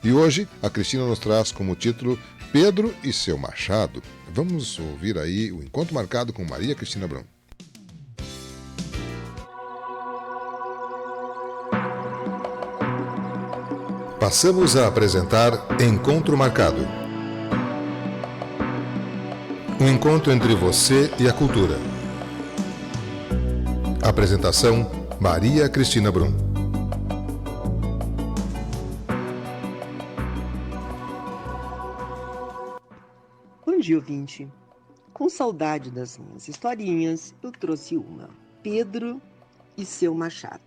E hoje a Cristina nos traz como título Pedro e seu Machado. Vamos ouvir aí o encontro marcado com Maria Cristina Brum. Passamos a apresentar Encontro Marcado. Um encontro entre você e a cultura. Apresentação Maria Cristina Brum. Bom dia, ouvinte. Com saudade das minhas historinhas, eu trouxe uma. Pedro e seu Machado.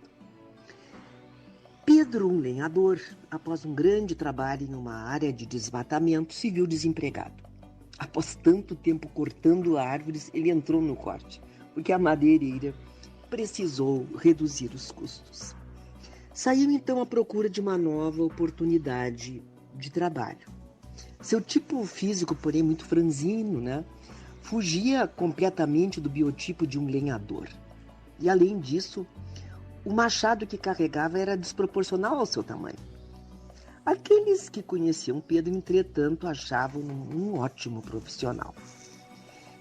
Pedro, um lenhador, após um grande trabalho em uma área de desmatamento, se viu desempregado. Após tanto tempo cortando árvores, ele entrou no corte, porque a madeireira precisou reduzir os custos. Saiu então à procura de uma nova oportunidade de trabalho. Seu tipo físico, porém, muito franzino, fugia completamente do biotipo de um lenhador. E, além disso, o machado que carregava era desproporcional ao seu tamanho. Aqueles que conheciam Pedro, entretanto, achavam um ótimo profissional.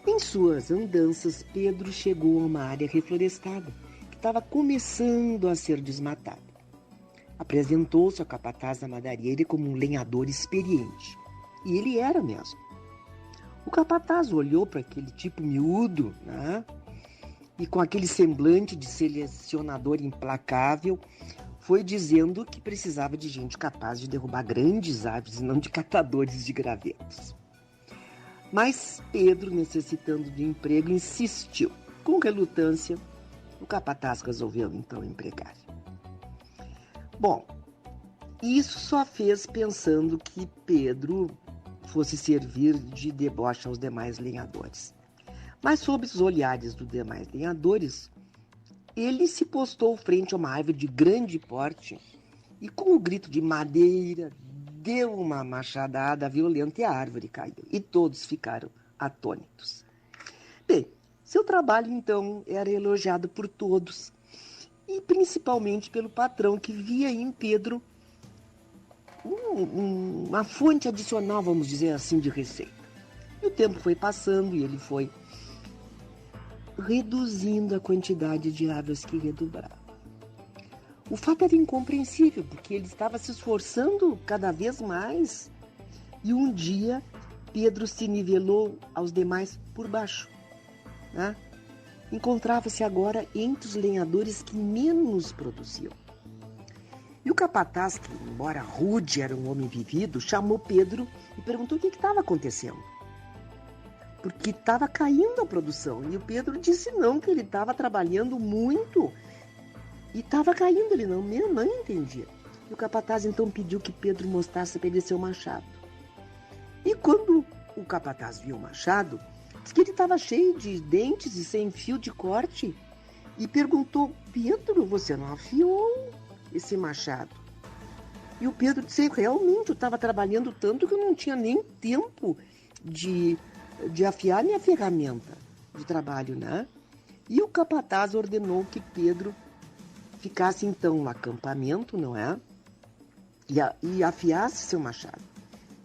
Em suas andanças, Pedro chegou a uma área reflorestada, que estava começando a ser desmatada. Apresentou-se ao capataz da madeireira como um lenhador experiente. E ele era mesmo. O capataz olhou para aquele tipo miúdo, e com aquele semblante de selecionador implacável, foi dizendo que precisava de gente capaz de derrubar grandes árvores e não de catadores de gravetos. Mas Pedro, necessitando de emprego, insistiu. Com relutância, o capataz resolveu então empregar. Bom, isso só fez pensando que Pedro fosse servir de deboche aos demais lenhadores. Mas sob os olhares dos demais lenhadores, ele se postou frente a uma árvore de grande porte e, com o grito de madeira, deu uma machadada violenta e a árvore caiu. E todos ficaram atônitos. Bem, seu trabalho, então, era elogiado por todos, e principalmente pelo patrão, que via em Pedro uma fonte adicional, vamos dizer assim, de receita. E o tempo foi passando e ele foi reduzindo a quantidade de árvores que redobrava. O fato era incompreensível, porque ele estava se esforçando cada vez mais. E um dia, Pedro se nivelou aos demais por baixo. Encontrava-se agora entre os lenhadores que menos produziam. E o capataz, que, embora rude, era um homem vivido, chamou Pedro e perguntou o que estava acontecendo. Porque estava caindo a produção. E o Pedro disse não, que ele estava trabalhando muito e estava caindo, ele não entendia. E o capataz então pediu que Pedro mostrasse para ele seu machado. E quando o capataz viu o machado, disse que ele estava cheio de dentes e sem fio de corte. E perguntou: Pedro, você não afiou esse machado? E o Pedro disse: realmente, eu estava trabalhando tanto que eu não tinha nem tempo de afiar minha ferramenta de trabalho, E o capataz ordenou que Pedro ficasse então no acampamento, E afiasse seu machado.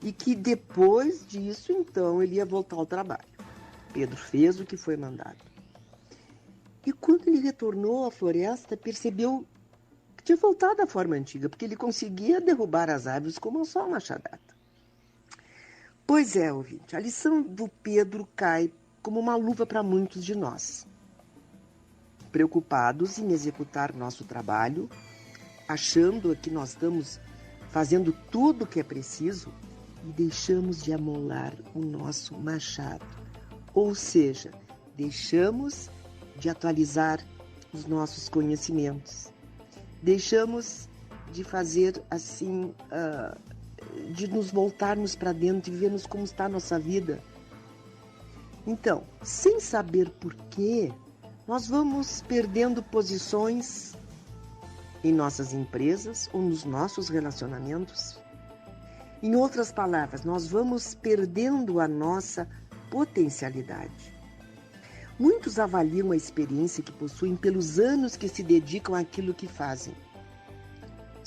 E que depois disso, então, ele ia voltar ao trabalho. Pedro fez o que foi mandado. E quando ele retornou à floresta, percebeu que tinha voltado à forma antiga, porque ele conseguia derrubar as árvores com uma só machadada. Pois é, ouvinte, a lição do Pedro cai como uma luva para muitos de nós. Preocupados em executar nosso trabalho, achando que nós estamos fazendo tudo o que é preciso e deixamos de amolar o nosso machado. Ou seja, deixamos de atualizar os nossos conhecimentos. Deixamos de fazer assim, de nos voltarmos para dentro e vermos como está a nossa vida. Então, sem saber por quê, nós vamos perdendo posições em nossas empresas ou nos nossos relacionamentos. Em outras palavras, nós vamos perdendo a nossa potencialidade. Muitos avaliam a experiência que possuem pelos anos que se dedicam àquilo que fazem.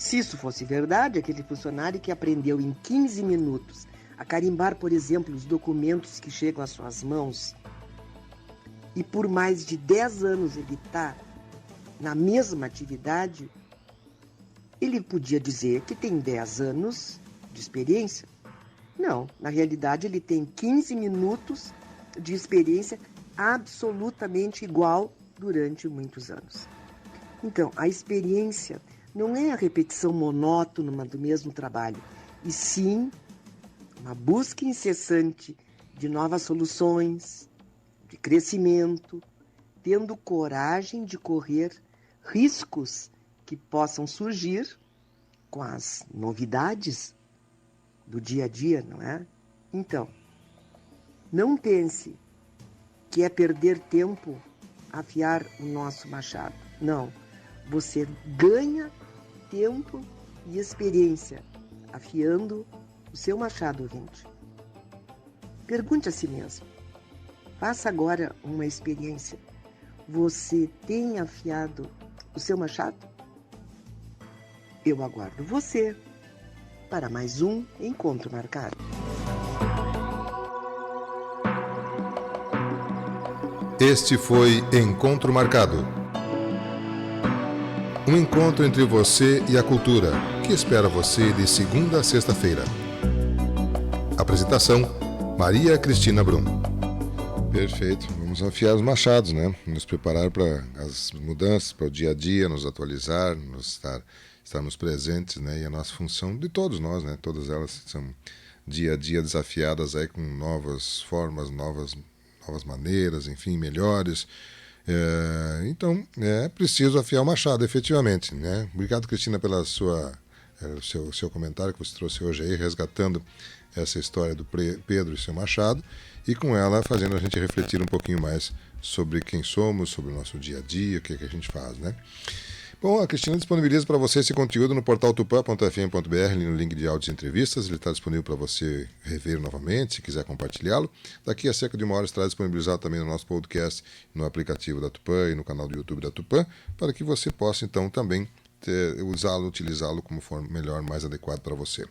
Se isso fosse verdade, aquele funcionário que aprendeu em 15 minutos a carimbar, por exemplo, os documentos que chegam às suas mãos, e por mais de 10 anos ele está na mesma atividade, ele podia dizer que tem 10 anos de experiência. Não, na realidade ele tem 15 minutos de experiência absolutamente igual durante muitos anos. Então, a experiência não é a repetição monótona do mesmo trabalho, e sim uma busca incessante de novas soluções, de crescimento, tendo coragem de correr riscos que possam surgir com as novidades do dia a dia, não é? Então, não pense que é perder tempo afiar o nosso machado. Não, você ganha tempo e experiência afiando o seu machado, ouvinte. Pergunte a si mesmo. Faça agora uma experiência. Você tem afiado o seu machado? Eu aguardo você para mais um encontro marcado. Este foi Encontro Marcado. Um encontro entre você e a cultura, que espera você de segunda a sexta-feira. Apresentação: Maria Cristina Brum. Perfeito, vamos afiar os machados, né? Nos preparar para as mudanças, para o dia a dia, nos atualizar, estarmos presentes, né? E a nossa função de todos nós, né? Todas elas são dia a dia desafiadas aí com novas formas, novas maneiras, enfim, melhores. Então, é preciso afiar o machado, efetivamente, né? Obrigado, Cristina, pela seu comentário que você trouxe hoje aí, resgatando essa história do Pedro e seu machado, e com ela fazendo a gente refletir um pouquinho mais sobre quem somos, sobre o nosso dia a dia, o que a gente faz, né? Bom, a Cristina disponibiliza para você esse conteúdo no portal tupã.fm.br, no link de áudios e entrevistas. Ele está disponível para você rever novamente, se quiser compartilhá-lo. Daqui a cerca de uma hora estará disponibilizado também no nosso podcast, no aplicativo da Tupã e no canal do YouTube da Tupã, para que você possa, então, também utilizá-lo como for melhor, mais adequado para você.